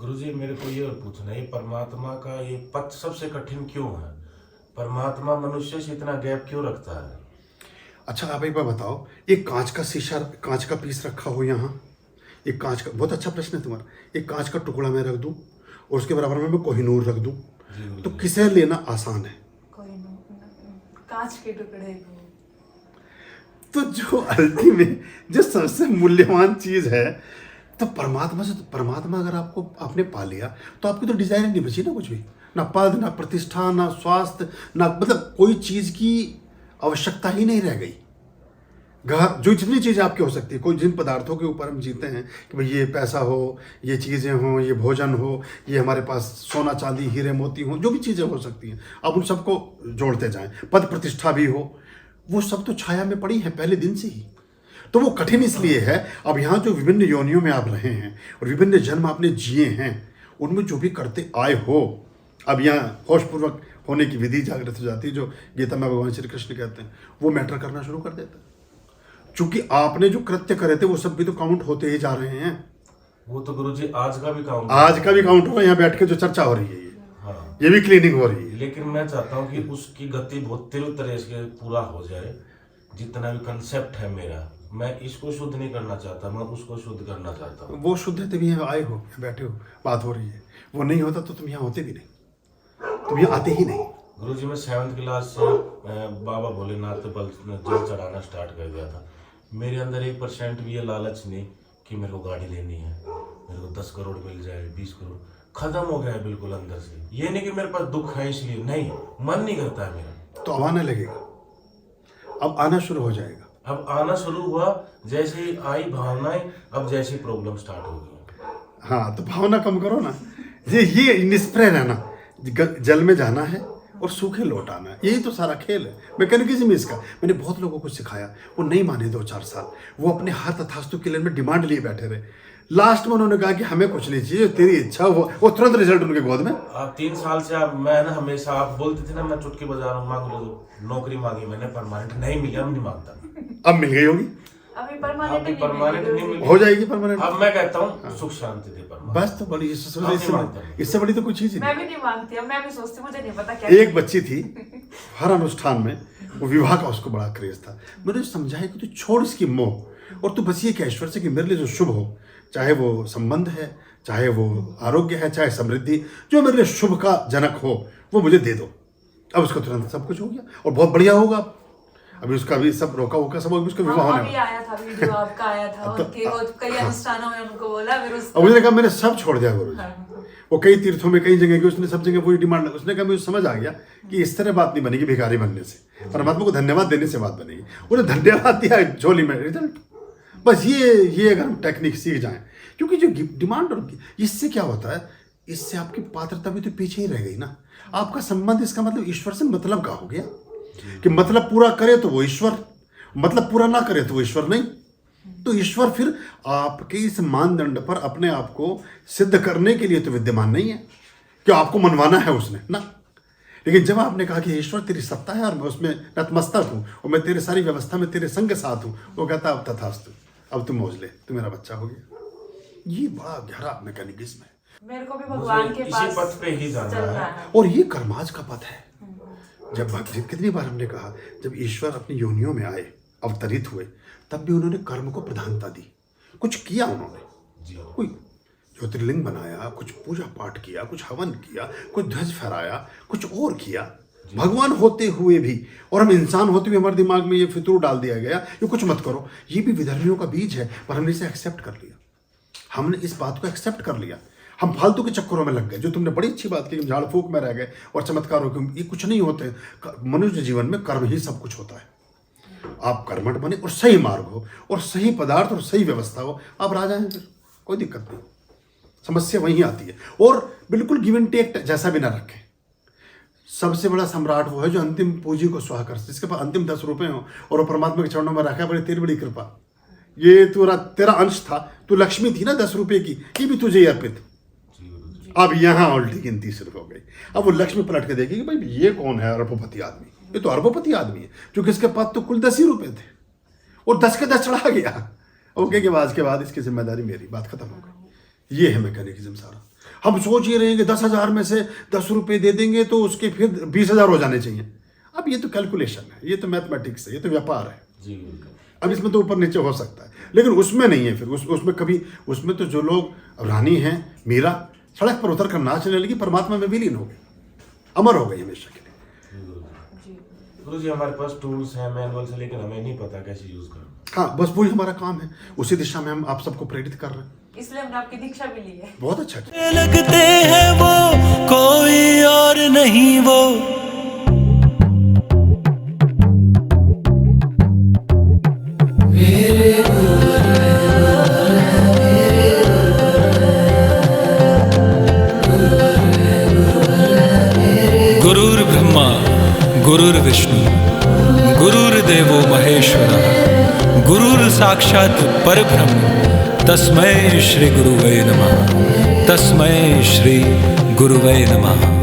गुरुजी मेरे को ये और पूछना है, परमात्मा का ये पथ सबसे कठिन क्यों है? परमात्मा मनुष्य से इतना गैप क्यों रखता है? अच्छा आप एक बार बताओ, एक कांच का शीशा, कांच का पीस रखा हो यहाँ, एक कांच का, बहुत अच्छा प्रश्न है तुम्हारा, एक कांच का टुकड़ा मैं रख दूं और उसके बराबर में मैं कोहिनूर रख दूं, तो किसे लेना आसान है? कांच के टुकड़े को। तो जो अल्टीमेट, जो सबसे मूल्यवान चीज है, तो परमात्मा से, तो परमात्मा अगर आपको आपने पा लिया तो आपकी तो डिजायर नहीं बची ना कुछ भी, ना पद, ना प्रतिष्ठा, ना स्वास्थ्य, ना मतलब कोई चीज की आवश्यकता ही नहीं रह गई। घर जो जितनी चीज़ें आपकी हो सकती है, कोई जिन पदार्थों के ऊपर हम जीते हैं कि भाई ये पैसा हो, ये चीज़ें हों, ये भोजन हो, ये हमारे पास सोना चांदी हीरे मोती हो, जो भी चीज़ें हो सकती हैं, आप उन सबको जोड़ते जाएं, पद प्रतिष्ठा भी हो, वो सब तो छाया में पड़ी है पहले दिन से ही। तो वो कठिन इसलिए है, अब यहाँ जो विभिन्न योनियों में आप रहे हैं और विभिन्न जन्म आपने जिए हैं, उनमें जो भी करते आए हो, अब यहाँ होशपूर्वक होने की विधि जागृत हो जाती है, जो गीता में भगवान श्री कृष्ण कहते हैं, वो मैटर करना शुरू कर देता है। चूंकि आपने जो कृत्य करे थे वो सब भी तो काउंट होते ही जा रहे हैं। वो तो गुरुजी आज का भी काउंट, आज का भी काउंट होगा, यहाँ बैठ के जो चर्चा हो रही है हाँ। ये भी क्लीनिंग हो रही है। लेकिन मैं चाहता हूँ कि उसकी गति बहुत तीव्र तरह से पूरा हो जाए। जितना भी कंसेप्ट है मेरा, मैं इसको शुद्ध नहीं करना चाहता, मैं उसको शुद्ध करना चाहता हूँ। वो शुद्ध है तभी यहाँ आए हो, यहाँ बैठे हो, बात हो रही है। वो नहीं होता तो तुम यहाँ होते भी नहीं, तुम यहाँ आते ही नहीं। गुरुजी मैं 7th क्लास से बाबा भोलेनाथ पर जल चढ़ाना स्टार्ट कर दिया था। मेरे अंदर 1% भी ये लालच नहीं कि मेरे को गाड़ी लेनी है, मेरे को 10 करोड़ मिल जाए, 20 करोड़, खत्म हो गया है बिल्कुल अंदर से। ये नहीं कि मेरे पास दुख है इसलिए, नहीं, मन नहीं करता है मेरा। तो अब आने लगेगा, अब आना शुरू हो जाएगा। अब आना शुरू हुआ, जैसे ही आई भावनाएं, अब जैसी प्रॉब्लम स्टार्ट हो गई। हाँ तो भावना कम करो ना, ये निष्प्रय रहना, जल में जाना है और सूखे लौट आना है, यही तो सारा खेल है। मैकेनिज्म इसका मैंने बहुत लोगों को सिखाया, वो नहीं माने 2-4 साल, वो अपने हाथ तथास्तु के लिए में डिमांड लिए बैठे रहे। लास्ट में उन्होंने कहा कि हमें कुछ नहीं चाहिए, तेरी इच्छा हो, वो तुरंत रिजल्ट उनके गोद में। आप 3 साल से आप, मैं ना हमेशा आप बोलते थे ना मैं चुटकी बजा रहा हूँ, मांग लो, नौकरी मांगी मैंने, परमानेंट नहीं मिली, अब नहीं मांगता। अब मिल गई होगी, अभी परमानेंट नहीं मिली, हो जाएगी परमानेंट। अब मैं कहता हूँ सुख शांति दे परमानेंट। बस तो बड़ी, इससे बड़ी तो कुछ चीज ही मैं नहीं। भी नहीं मांगती, अब मैं भी सोचती मुझे नहीं पता क्या। एक बच्ची थी, हर अनुष्ठान में वो विवाह का उसको बड़ा क्रेज था। मैंने समझाया कि तू छोड़ इसकी मोह और तू बस ये कह ईश्वर से कि मेरे लिए जो शुभ हो, चाहे वो संबंध है, चाहे वो आरोग्य है, चाहे समृद्धि, जो मेरे लिए शुभ का जनक हो वो मुझे दे दो। अब उसका तुरंत सब कुछ हो गया और बहुत बढ़िया होगा। अभी उसका भी सब रोका वोका सब, अभी उसका विवाह होने अभी आया था वीडियो आपका, आया था उनके, वो कई अनुष्ठानों में उनको बोला, फिर अब उसने कहा मैंने सब छोड़ दिया गुरु जी। वो कई तीर्थों में कई जगह की उसने सब जगह वही डिमांड, उसने कहा मुझे समझ आ गया कि इस तरह बात नहीं बनेगी भिखारी बनने से, परमात्मा को धन्यवाद देने से बात बनेगी। उन्हें धन्यवाद दिया, झोली में रिजल्ट। बस ये अगर हम टेक्निक सीख जाएं, क्योंकि जो डिमांड और इससे क्या होता है, इससे आपकी पात्रता भी तो पीछे ही रह गई ना। आपका संबंध, इसका मतलब ईश्वर से मतलब का हो गया कि मतलब पूरा करे तो वो ईश्वर, मतलब पूरा ना करे तो वो ईश्वर नहीं। तो ईश्वर फिर आपके इस मानदंड पर अपने आप को सिद्ध करने के लिए तो विद्यमान नहीं है कि आपको मनवाना है उसने ना। लेकिन जब आपने कहा कि ईश्वर तेरी सत्ता है और मैं उसमें नतमस्तक हूँ और मैं तेरी सारी व्यवस्था में तेरे संग साथ हूँ, वो कहता अब तथास्तु, अब तुम मौज ले, तू मेरा बच्चा हो गया। ये बड़ा गहरा मैकेनिज्म है, मेरे को भी भगवान के पास इसी पथ पे ही जाना है। और ये कर्माज का पथ है। जब कितनी बार हमने कहा, जब ईश्वर अपनी योनियों में आए, अवतरित हुए, तब भी उन्होंने कर्म को प्रधानता दी, कुछ किया उन्होंने, कोई ज्योतिर्लिंग बनाया, कुछ पूजा पाठ किया, कुछ हवन किया, कुछ ध्वज फहराया, कुछ और किया। भगवान होते हुए भी, और हम इंसान होते हुए हमारे दिमाग में ये फितूर डाल दिया गया ये कुछ मत करो। ये भी विधर्मियों का बीज है, पर हमने इसे एक्सेप्ट कर लिया, हमने इस बात को एक्सेप्ट कर लिया। हम फालतू के चक्करों में लग गए। जो तुमने बड़ी अच्छी बात की, झाड़ फूक में रह गए और चमत्कारों के, ये कुछ नहीं होते। मनुष्य जीवन में कर्म ही सब कुछ होता है। आप कर्मठ बने और सही मार्ग हो और सही पदार्थ और सही व्यवस्था हो, आप राजा हैं, फिर कोई दिक्कत नहीं। समस्या वहीं आती है। और बिल्कुल गिव एंड टेक जैसा भी ना रखें। सबसे बड़ा सम्राट वो है जो अंतिम पूंजी को स्वाह कर, जिसके पास अंतिम 10 रुपए हो और वो परमात्मा के चरणों में रखा, बड़ी तेरी बड़ी कृपा, ये तेरा अंश था, तू लक्ष्मी थी ना 10 रुपए की, ये भी तुझे ही अर्पित। अब यहाँ उल्टी गिनती शुरू हो गई। अब वो लक्ष्मी पलट के देखेगी, भाई ये कौन है अरबोपति आदमी, ये तो अरबोपति आदमी है, क्योंकि इसके पास तो कुल 10 ही रुपए थे और 10 के 10 चढ़ा गया। ओके के बाद इसकी जिम्मेदारी मेरी, बात खत्म हो गई। ये है मैकेनिज्म सारा। हम सोच ये रहे हैं कि 10,000 में से 10 रुपये दे देंगे तो उसके फिर 20,000 हो जाने चाहिए। अब ये तो कैलकुलेशन है, ये तो मैथमेटिक्स है, ये तो व्यापार है। जी बिल्कुल। अब इसमें तो ऊपर नीचे हो सकता है, लेकिन उसमें नहीं है। फिर उसमें कभी, उसमें तो जो लोग रानी हैं मीरा सड़क पर उतर कर नाचने लगी, परमात्मा में विलीन हो गई, अमर हो गई हमेशा के लिए। गुरु जी हमारे पास टूल्स हैं, मैनुअल्स हैं, लेकिन हमें नहीं पता कैसे यूज करना। हाँ, बस वही हमारा काम है, उसी दिशा में हम आप सबको प्रेरित कर रहे हैं। इसलिए हमने आपकी दीक्षा भी ली है। बहुत अच्छा किया। लगते हैं वो कोई और नहीं वो, गुरुर्ब्रह्मा गुरुर्विष्णु गुरुर्देवो महेश्वरः, गुरुर्साक्षात् परब्रह्म तस्मै श्री गुरुवे नमः, तस्मै श्री गुरुवे नमः।